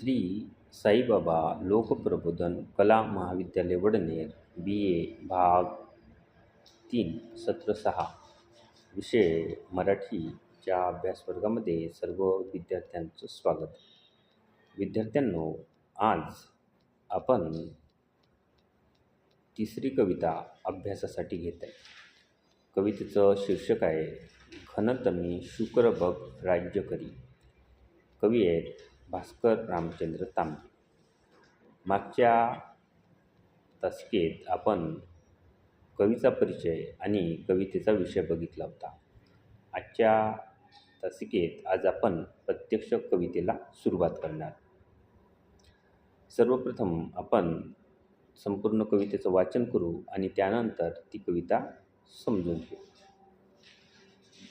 श्री साईबाबा लोकप्रबोधन कला महाविद्यालय वडनेर BA भाग 3 सत्र 6 विषय मराठीच्या अभ्यासवर्गामध्ये सर्व विद्यार्थ्यांचं स्वागत. विद्यार्थ्यांनो, आज आपण तिसरी कविता अभ्यासासाठी घेत आहे. कवितेचं शीर्षक आहे घनतमी शुक्र बघ राज्य करी. कवी आहेत भास्कर रामचंद्र तांबे. मागच्या तासिकेत आपण कवीचा परिचय आणि कवितेचा विषय बघितला होता. आजच्या तासिकेत आज आपण प्रत्यक्ष कवितेला सुरुवात करणार. सर्वप्रथम आपण संपूर्ण कवितेचं वाचन करू आणि त्यानंतर ती कविता समजून घेऊ.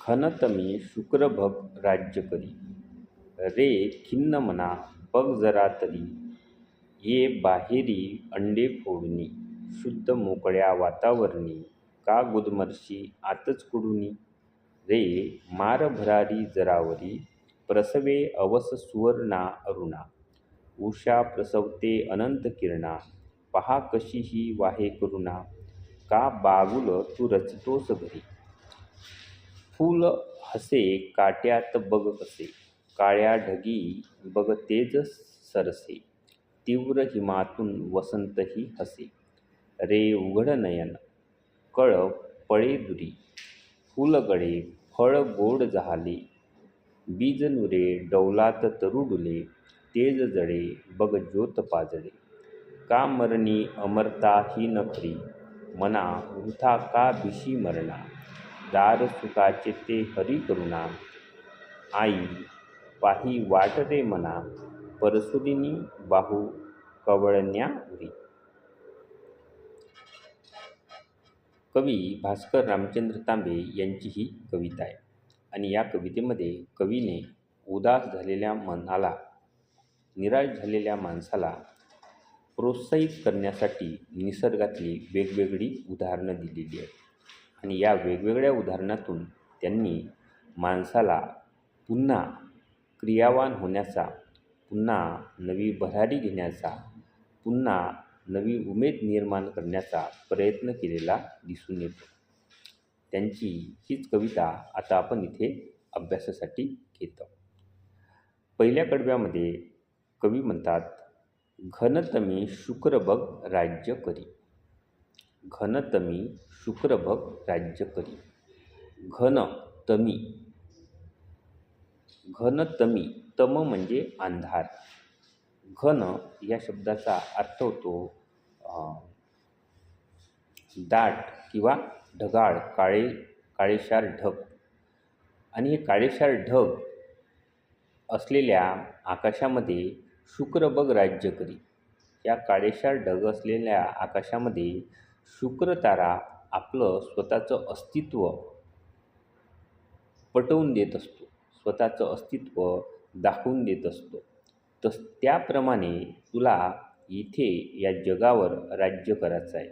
घनतमी शुक्र बघ राज्य करी, रे खिन्न मना बघ जरा तरी, ये बाहेरी अंडे फोडणी, शुद्ध मोकळ्या वातावरणी, का गुदमरशी आतच कुडुनी, रे मार भरारी जरावरी, प्रसवे अवस सुवर्णा अरुणा, उषा प्रसवते अनंत किरणा, पहा कशी ही वाहे करुणा, का बागुल तू रचतोस घरी, फूल हसे काट्यात बघ कसे, काळ्या ढगी बघ तेज सरसे, तीव्र हिमातून वसंतही हसे, रे उघड नयन कळ पळे दुरी, फूलगळे फळ गोड झाले, बीज नुरे डौलात तरु डुले, तेज जळे बघ ज्योत पाजळे, का मरणी अमरता ही न खरी, मना वृथा का भिशी मरणा, दार सुखाचे ते हरी करुणा, आई पाही वाट रे मना, परसुदिनी बाहू कवळण्या उरी. कवी भास्कर रामचंद्र तांबे यांची ही कविता आहे आणि या कवितेमध्ये कवीने उदास झालेल्या मनाला, निराश झालेल्या माणसाला प्रोत्साहित करण्यासाठी निसर्गातली वेगवेगळी उदाहरणं दिलेली आहेत आणि या वेगवेगळ्या उदाहरणातून त्यांनी माणसाला पुन्हा क्रियावान होण्याचा, पुन्हा नवी भरारी घेण्याचा, पुन्हा नवी उमेद निर्माण करण्याचा प्रयत्न केलेला दिसून येतो. त्यांची हीच कविता आता आपण इथे अभ्यासासाठी घेतो. पहिल्या कडव्यामध्ये कवी म्हणतात, घनतमी शुक्र बघ राज्य करी. घनतमी शुक्र बघ राज्य करी. घनतमी, घनतमी, तम म्हणजे अंधार. घन या शब्दाचा अर्थ होतो दाट किंवा ढगाळ, काळेशार ढग. आणि हे काळेशार ढग असलेल्या आकाशामध्ये शुक्र बघ राज्य करी. या काळेशार ढग असलेल्या आकाशामध्ये शुक्र तारा आपलं स्वतःचं अस्तित्व पटवून देत असतो, स्वतःचं अस्तित्व दाखवून देत असतो. त्याप्रमाणे तुला इथे या जगावर राज्य करायचं आहे.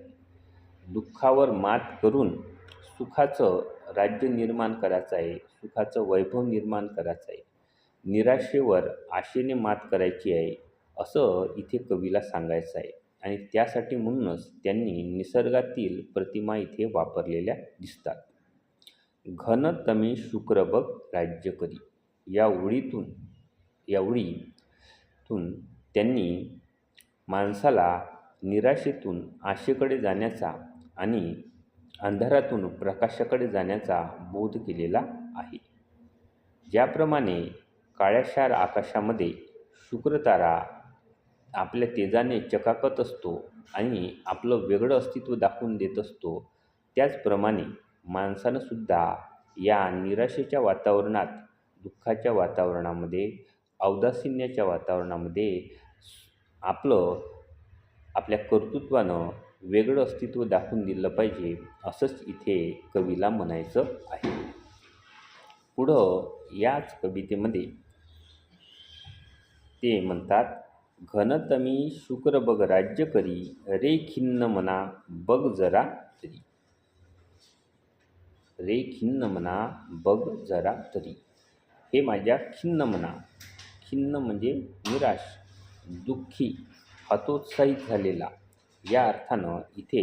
दुःखावर मात करून सुखाचं राज्य निर्माण करायचं आहे, सुखाचं वैभव निर्माण करायचं आहे. निराशेवर आशेने मात करायची आहे, असं इथे कवीला सांगायचं आहे. आणि त्यासाठी म्हणूनच त्यांनी निसर्गातील प्रतिमा इथे वापरलेल्या दिसतात. घनतमी शुक्र बघ राज्य करी या ओळीतून त्यांनी माणसाला निराशेतून आशेकडे जाण्याचा आणि अंधारातून प्रकाशाकडे जाण्याचा बोध केलेला आहे. ज्याप्रमाणे काळ्याशार आकाशामध्ये शुक्रतारा आपल्या तेजाने चकाकत असतो आणि आपलं वेगळं अस्तित्व दाखवून देत असतो, त्याचप्रमाणे माणसानंसुद्धा या निराशेच्या वातावरणात, दुःखाच्या वातावरणामध्ये, औदासिन्याच्या वातावरणामध्ये आपल्या कर्तृत्वानं वेगळं अस्तित्व दाखवून दिलं पाहिजे, असंच इथे कवीला म्हणायचं आहे. पुढं याच कवितेमध्ये ते म्हणतात, घनतमी शुक्र बघ राज्य करी, रे खिन्न मना बघ जरा तरी. रे खिन्न मना बघ जरा तरी. हे माझ्या खिन्न मना, खिन्न म्हणजे निराश, दुःखी, हतोत्साहित झालेला या अर्थानं इथे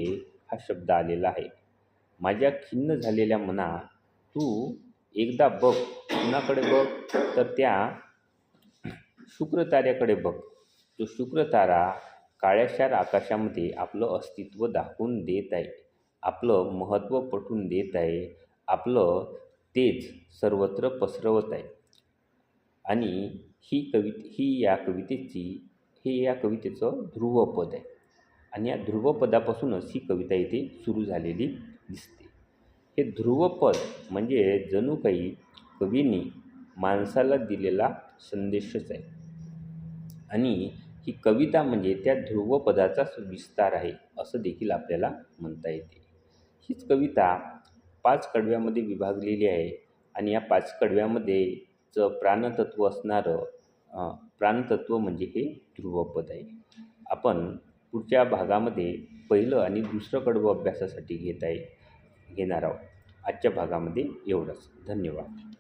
हा शब्द आलेला आहे. माझ्या खिन्न झालेल्या मना, तू एकदा बघ. कुणाकडे बघ? तर त्या शुक्रताऱ्याकडे बघ. तो शुक्रतारा काळ्याशार आकाशामध्ये आपलं अस्तित्व दाखवून देत आहे. आपलं महत्त्व पटवून देत आहे. आपलं तेज सर्वत्र पसरवत आहे. आणि हे या कवितेचं ध्रुवपद आहे. आणि या ध्रुवपदापासूनच ही कविता इथे सुरू झालेली दिसते. हे ध्रुवपद म्हणजे जणू काही कवीने माणसाला दिलेला संदेशच आहे. आणि ही कविता म्हणजे त्या ध्रुवपदाचाच विस्तार आहे असं देखील आपल्याला म्हणता येते. हीच कविता 5 कडव्यामध्ये विभागलेली आहे. आणि या 5 कडव्यामध्येचं प्राणतत्व म्हणजे हे ध्रुवपद आहे. आपण पुढच्या भागामध्ये पहिलं आणि दुसरं कडवं अभ्यासासाठी घेणार आहोत. आजच्या भागामध्ये एवढंच. धन्यवाद.